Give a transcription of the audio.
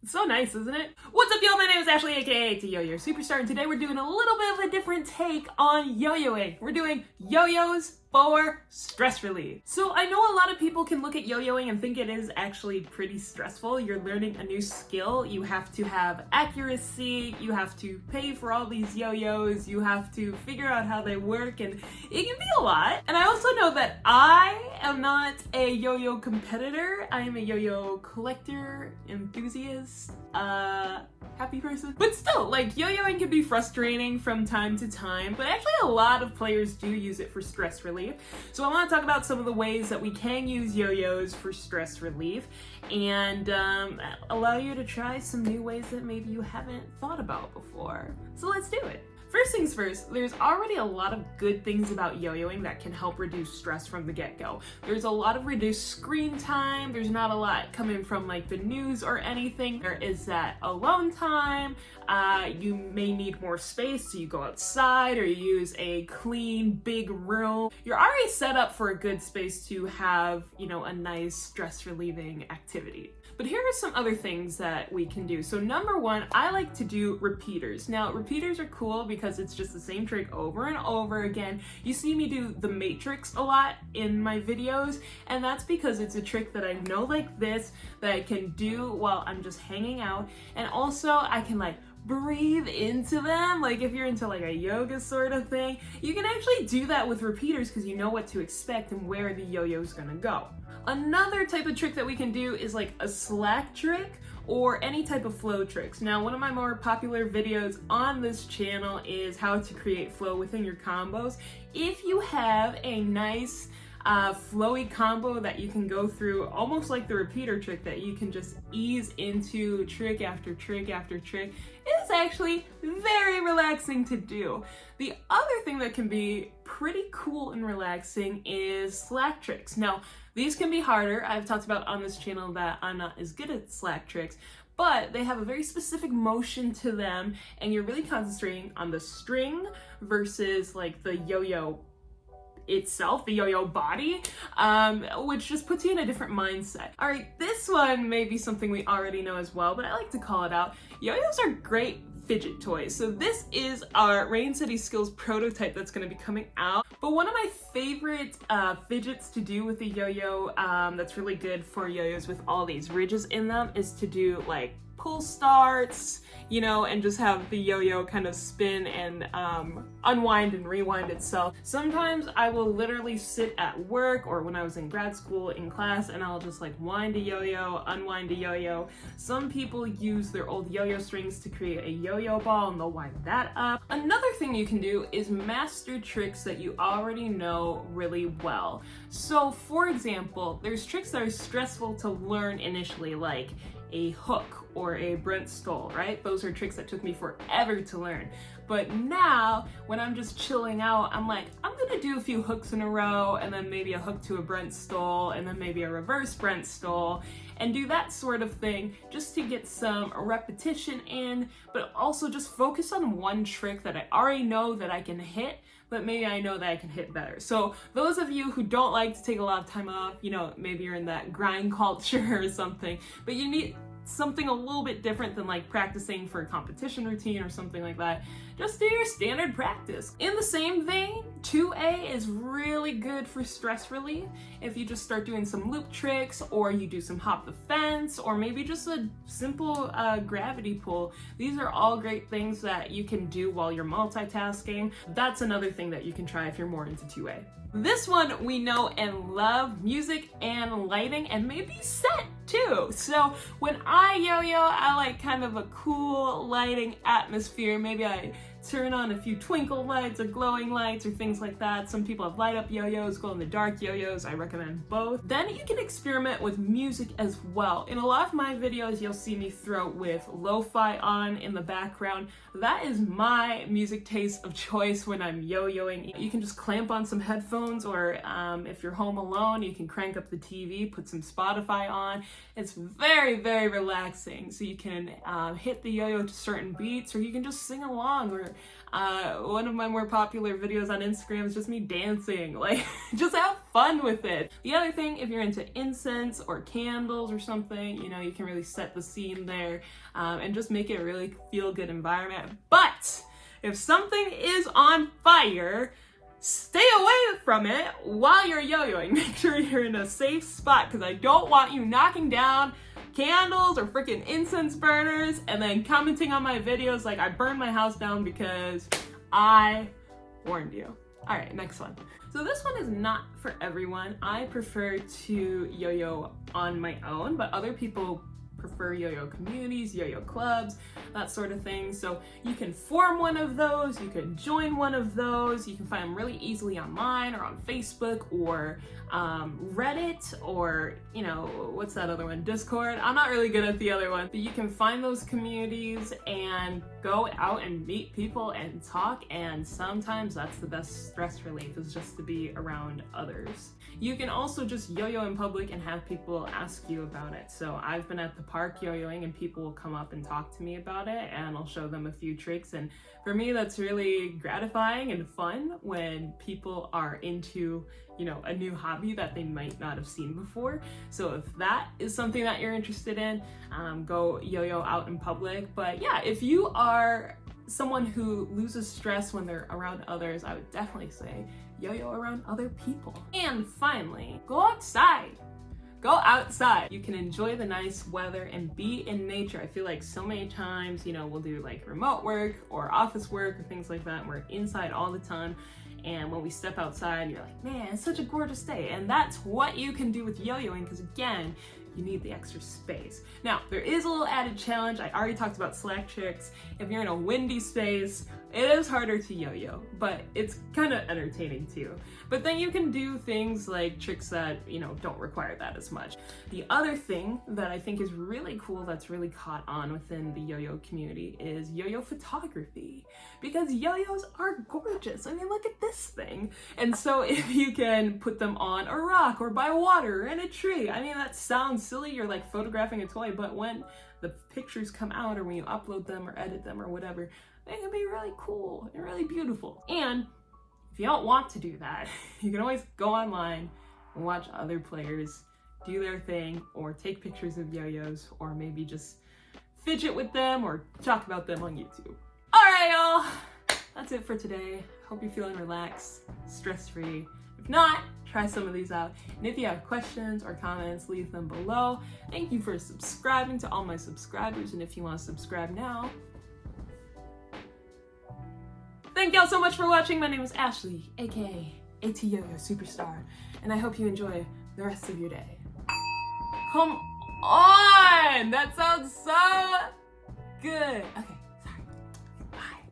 So nice, isn't it? What's up, y'all? My name is Ashley, aka atyoyo, your superstar, and today we're doing a little bit of a different take on yo-yoing. We're doing yo-yos for stress relief. So I know a lot of people can look at yo-yoing and think it is actually pretty stressful. You're learning a new skill. You have to have accuracy. You have to pay for all these yo-yos. You have to figure out how they work, and it can be a lot. And I also know that I am not a yo-yo competitor. I am a yo-yo collector, enthusiast, happy person. But still, like, yo-yoing can be frustrating from time to time, but actually a lot of players do use it for stress relief. So I want to talk about some of the ways that we can use yo-yos for stress relief and allow you to try some new ways that maybe you haven't thought about before. So let's do it. First things first, there's already a lot of good things about yo-yoing that can help reduce stress from the get-go. There's a lot of reduced screen time. There's not a lot coming from like the news or anything. There is that alone time. You may need more space, so you go outside or you use a clean, big room. You're already set up for a good space to have, you know, a nice stress relieving activity. But here are some other things that we can do. So number one, I like to do repeaters. Now, repeaters are cool because it's just the same trick over and over again. You see me do the Matrix a lot in my videos, and that's because it's a trick that I know like this, that I can do while I'm just hanging out. And also I can like breathe into them. Like if you're into like a yoga sort of thing, you can actually do that with repeaters because you know what to expect and where the yo-yo is gonna go. Another type of trick that we can do is like a slack trick or any type of flow tricks. Now, one of my more popular videos on this channel is how to create flow within your combos. If you have a nice flowy combo that you can go through, almost like the repeater trick that you can just ease into trick after trick after trick, it is actually very relaxing to do. The other thing that can be pretty cool and relaxing is slack tricks. Now, these can be harder. I've talked about on this channel that I'm not as good at slack tricks, but they have a very specific motion to them, and you're really concentrating on the string versus like the yo-yo itself, the yo-yo body, which just puts you in a different mindset. All right, this one may be something we already know as well, but I like to call it out. Yo-yos are great fidget toys. So this is our Rain City Skills prototype that's going to be coming out. But one of my favorite fidgets to do with a yo-yo that's really good for yo-yos with all these ridges in them is to do like pull starts, you know, and just have the yo-yo kind of spin and unwind and rewind itself. Sometimes I will literally sit at work or when I was in grad school in class and I'll just like wind a yo-yo, unwind a yo-yo. Some people use their old yo-yo strings to create a yo-yo ball and they'll wind that up. Another thing you can do is master tricks that you already know really well. So for example, there's tricks that are stressful to learn initially, like a hook or a Brent stole, right? Those are tricks that took me forever to learn. But now, when I'm just chilling out, I'm like, I'm gonna do a few hooks in a row, and then maybe a hook to a Brent stole, and then maybe a reverse Brent stole, and do that sort of thing just to get some repetition in, but also just focus on one trick that I already know that I can hit, but maybe I know that I can hit better. So those of you who don't like to take a lot of time off, you know, maybe you're in that grind culture or something, but you need something a little bit different than like practicing for a competition routine or something like that, just do your standard practice. In the same vein, 2A is really good for stress relief. If you just start doing some loop tricks, or you do some hop the fence, or maybe just a simple gravity pull, these are all great things that you can do while you're multitasking. That's another thing that you can try if you're more into 2A. This one we know and love, music and lighting, and maybe set too. So when I yo-yo, I like kind of a cool lighting atmosphere. Maybe I turn on a few twinkle lights or glowing lights or things like that. Some people have light up yo-yos, glow in the dark yo-yos. I recommend both. Then you can experiment with music as well. In a lot of my videos, you'll see me throw with lo-fi on in the background. That is my music taste of choice when I'm yo-yoing. You can just clamp on some headphones, or if you're home alone, you can crank up the TV, put some Spotify on. It's very, very relaxing. So you can hit the yo-yo to certain beats, or you can just sing along, or One of my more popular videos on Instagram is just me dancing. Like, just have fun with it. The other thing, if you're into incense or candles or something, you know, you can really set the scene there and just make it a really feel-good environment. But if something is on fire, stay away from it while you're yo-yoing. Make sure you're in a safe spot, because I don't want you knocking down candles or freaking incense burners and then commenting on my videos like I burned my house down because I warned you. All right, next one. So this one is not for everyone. I prefer to yo-yo on my own, but other people prefer yo-yo communities, yo-yo clubs, that sort of thing. So you can form one of those, you can join one of those, you can find them really easily online or on Facebook or Reddit, or, you know, what's that other one? Discord. I'm not really good at the other one, but you can find those communities and go out and meet people and talk, and sometimes that's the best stress relief, is just to be around others. You can also just yo-yo in public and have people ask you about it. So I've been at the park yo-yoing and people will come up and talk to me about it, and I'll show them a few tricks. And for me, that's really gratifying and fun when people are into, you know, a new hobby that they might not have seen before. So if that is something that you're interested in, go yo-yo out in public. But yeah, if you are someone who loses stress when they're around others, I would definitely say yo-yo around other people. And finally, go outside. Go outside. You can enjoy the nice weather and be in nature. I feel like so many times, you know, we'll do like remote work or office work or things like that. We're inside all the time. And when we step outside, you're like, man, it's such a gorgeous day. And that's what you can do with yo-yoing, because again, you need the extra space. Now, there is a little added challenge. I already talked about slack tricks. If you're in a windy space, it is harder to yo-yo, but it's kind of entertaining too. But then you can do things like tricks that, you know, don't require that as much. The other thing that I think is really cool that's really caught on within the yo-yo community is yo-yo photography, because yo-yos are gorgeous. I mean, look at this thing. And so if you can put them on a rock or by water or in a tree, I mean, that sounds silly, you're like photographing a toy, but when the pictures come out or when you upload them or edit them or whatever, they can be really cool and really beautiful. And if you don't want to do that, you can always go online and watch other players do their thing, or take pictures of yo-yos, or maybe just fidget with them or talk about them on YouTube. All right, y'all, that's it for today. Hope you're feeling relaxed, stress-free. If not, try some of these out. And if you have questions or comments, leave them below. Thank you for subscribing to all my subscribers. And if you want to subscribe now, thank y'all so much for watching. My name is Ashley, aka atyoyo Superstar, and I hope you enjoy the rest of your day. Come on! That sounds so good. Okay.